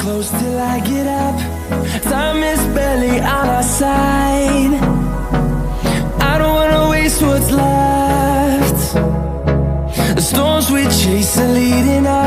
close till I get up. Time is barely on our side. I don't wanna waste what's left. The storms we chase are leading us.